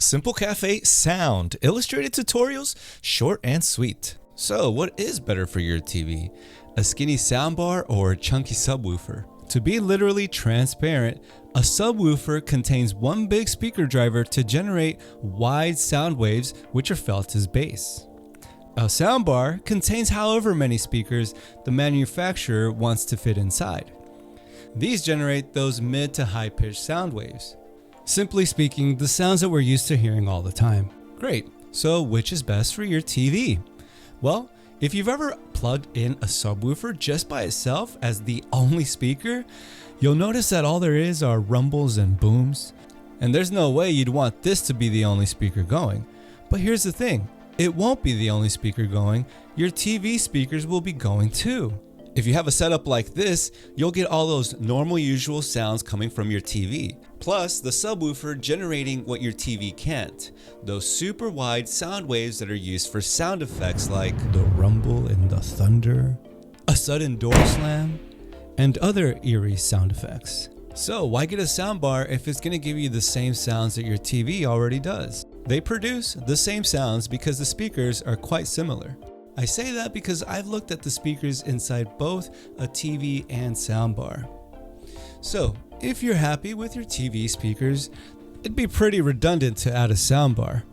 Simple Cafe Sound, illustrated tutorials, short and sweet. So what is better for your TV? A skinny soundbar or a chunky subwoofer? To be literally transparent, a subwoofer contains one big speaker driver to generate wide sound waves which are felt as bass. A soundbar contains however many speakers the manufacturer wants to fit inside. These generate those mid to high pitched sound waves. Simply speaking, the sounds that we're used to hearing all the time. Great, so which is best for your TV? Well, if you've ever plugged in a subwoofer just by itself as the only speaker, you'll notice that all there is are rumbles and booms. And there's no way you'd want this to be the only speaker going. But here's the thing, it won't be the only speaker going, your TV speakers will be going too. If you have a setup like this, you'll get all those normal usual sounds coming from your TV. Plus the subwoofer generating what your TV can't. Those super wide sound waves that are used for sound effects like the rumble and the thunder, a sudden door slam, and other eerie sound effects. So why get a soundbar if it's going to give you the same sounds that your TV already does? They produce the same sounds because the speakers are quite similar. I say that because I've looked at the speakers inside both a TV and soundbar. So if you're happy with your TV speakers, it'd be pretty redundant to add a soundbar.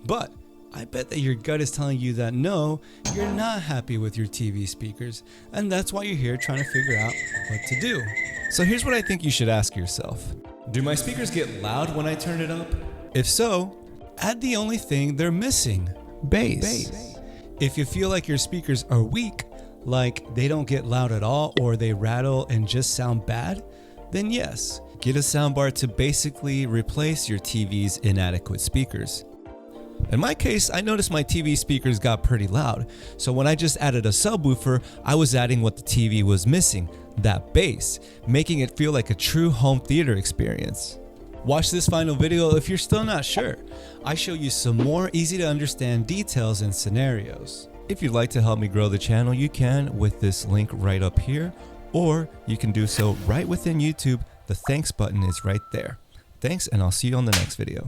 But I bet that your gut is telling you that no, you're not happy with your TV speakers, and that's why you're here trying to figure out what to do. So here's what I think you should ask yourself. Do my speakers get loud when I turn it up? If so, add the only thing they're missing, bass. If you feel like your speakers are weak, like they don't get loud at all or they rattle and just sound bad, then yes, get a soundbar to basically replace your TV's inadequate speakers. In my case, I noticed my TV speakers got pretty loud, so when I just added a subwoofer, I was adding what the TV was missing, that bass, making it feel like a true home theater experience. Watch this final video if you're still not sure. I show you some more easy to understand details and scenarios. If you'd like to help me grow the channel, you can with this link right up here, or you can do so right within YouTube. The thanks button is right there. Thanks, and I'll see you on the next video.